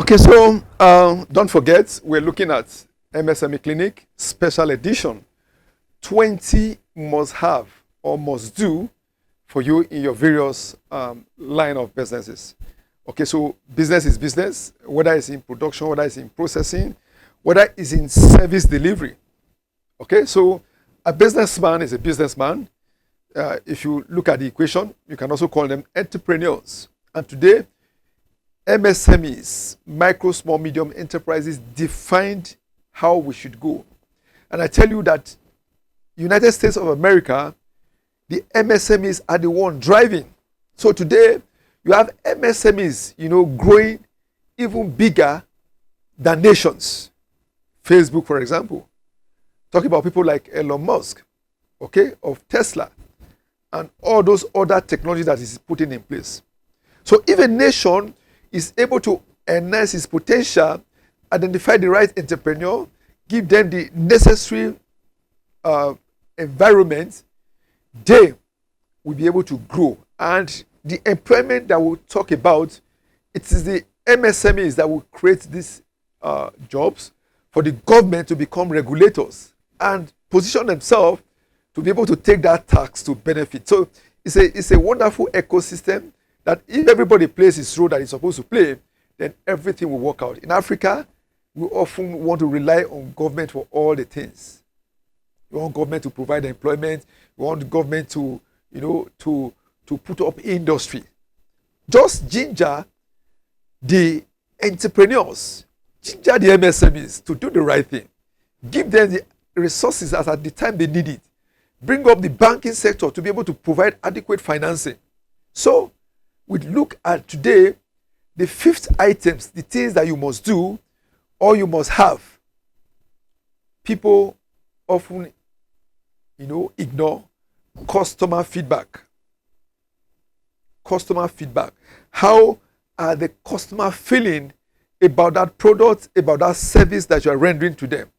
Okay, so don't forget, we're looking at MSME Clinic Special Edition 20 must have or must do for you in your various line of businesses. Okay, so business is business, whether it's in production, whether it's in processing, whether it's in service delivery. Okay, so a businessman is a businessman. If you look at the equation, you can also call them entrepreneurs. And today, MSMEs, micro, small, medium enterprises, defined how we should go. And I tell you that United States of America, the MSMEs are the one driving. So today, you have MSMEs, growing even bigger than nations. Facebook, for example. Talking about people like Elon Musk, okay, of Tesla, and all those other technologies that is putting in place. So if a nation is able to enhance its potential, identify the right entrepreneur, give them the necessary environment, they will be able to grow. And the employment that we'll talk about, it is the MSMEs that will create these jobs for the government to become regulators and position themselves to be able to take that tax to benefit. So it's a wonderful ecosystem that if everybody plays its role that it's supposed to play, then everything will work out. In Africa, we often want to rely on government for all the things. We want government to provide employment. We want government to, to put up industry. Just ginger the entrepreneurs, ginger the MSMEs to do the right thing. Give them the resources at the time they need it. Bring up the banking sector to be able to provide adequate financing. So, we look at today the 5th items, the things that you must do or you must have. People often, ignore customer feedback. Customer feedback. How are the customer feeling about that product, about that service that you are rendering to them?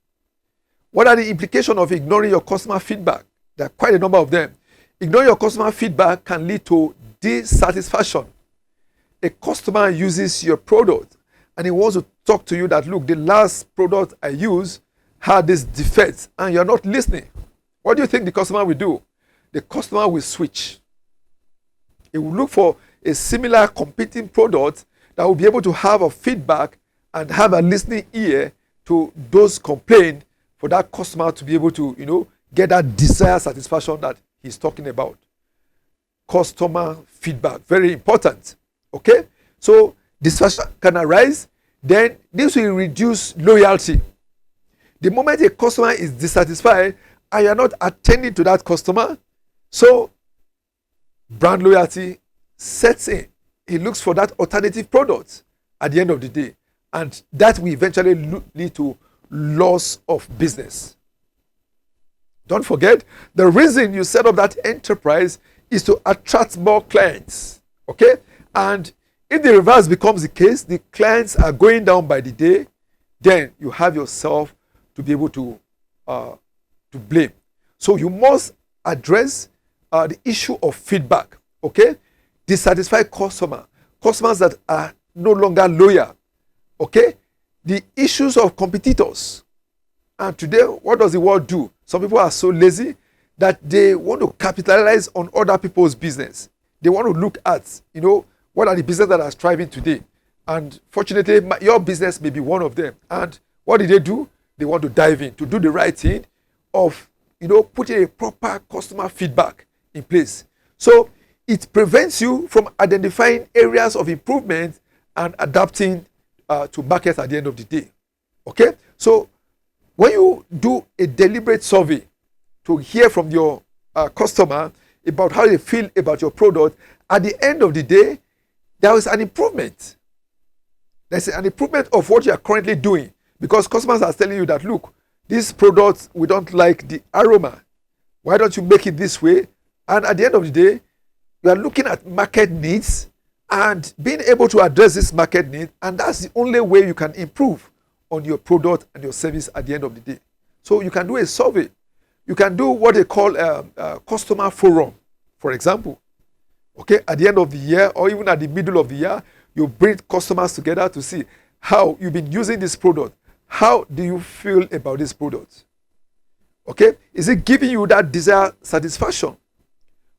What are the implications of ignoring your customer feedback? There are quite a number of them. Ignoring your customer feedback can lead to dissatisfaction. A customer uses your product and he wants to talk to you that, look, the last product I used had this defect and you're not listening. What do you think the customer will do? The customer will switch. He will look for a similar competing product that will be able to have a feedback and have a listening ear to those complaints for that customer to be able to, get that desired satisfaction that he's talking about. Customer feedback, very important. Okay, so dissatisfaction can arise, then this will reduce loyalty. The moment a customer is dissatisfied and you are not attending to that customer, so brand loyalty sets in. He looks for that alternative product at the end of the day, and that will eventually lead to loss of business. Don't forget, the reason you set up that enterprise is to attract more clients. Okay? And if the reverse becomes the case, the clients are going down by the day, then you have yourself to be able to blame. So you must address the issue of feedback. Okay? Dissatisfied customers that are no longer loyal. Okay? The issues of competitors. And today, what does the world do? Some people are so lazy that they want to capitalize on other people's business. They want to look at, what are the businesses that are thriving today. And fortunately, your business may be one of them. And what did they do? They want to dive in, to do the right thing of, putting a proper customer feedback in place. So it prevents you from identifying areas of improvement and adapting to market at the end of the day. Okay? So when you do a deliberate survey to hear from your customer about how they feel about your product, at the end of the day, there is an improvement. There's an improvement of what you are currently doing, because customers are telling you that, look, this product, we don't like the aroma. Why don't you make it this way? And at the end of the day, you are looking at market needs and being able to address this market need, and that's the only way you can improve on your product and your service at the end of the day. So you can do a survey. You can do what they call a customer forum, for example. Okay, at the end of the year or even at the middle of the year, you bring customers together to see how you've been using this product. How do you feel about this product? Okay, is it giving you that desired satisfaction?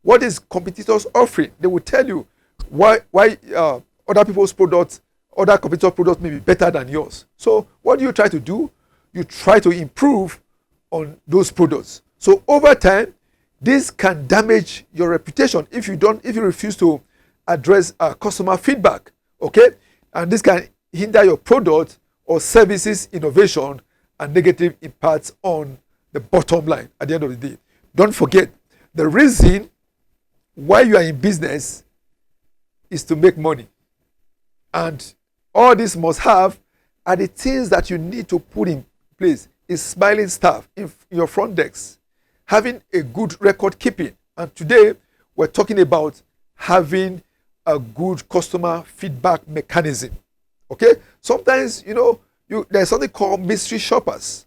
What is competitors offering? They will tell you why other people's products, other competitor products may be better than yours. So what do you try to do? You try to improve on those products. So over time, this can damage your reputation if you refuse to address customer feedback. Okay, and this can hinder your product or services innovation and negative impacts on the bottom line at the end of the day. Don't forget, the reason why you are in business is to make money. And all this must have are the things that you need to put in place. Is smiling staff in your front desk, having a good record keeping. And today we're talking about having a good customer feedback mechanism. Okay, sometimes there's something called mystery shoppers.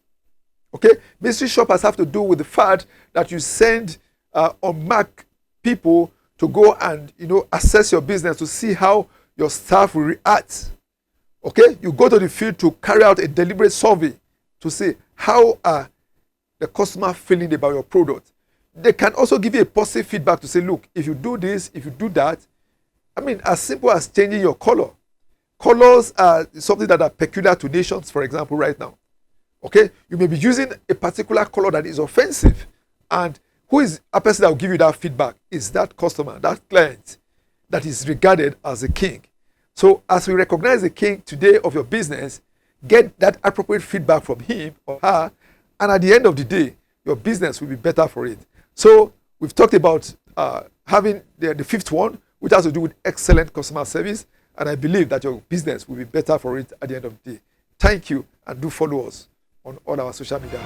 Okay, mystery shoppers have to do with the fact that you send unmarked people to go and assess your business to see how your staff will react. Okay, you go to the field to carry out a deliberate survey to see how are the customer feeling about your product. They can also give you a positive feedback to say, look, if you do this, if you do that, I mean, as simple as changing your color. Colors are something that are peculiar to nations, for example, right now. Okay, you may be using a particular color that is offensive, and who is a person that will give you that feedback? Is that customer, that client that is regarded as a king. So as we recognize the king today of your business, get that appropriate feedback from him or her, and at the end of the day, your business will be better for it. So we've talked about having the fifth one, which has to do with excellent customer service, and I believe that your business will be better for it at the end of the day. Thank you, and do follow us on all our social media.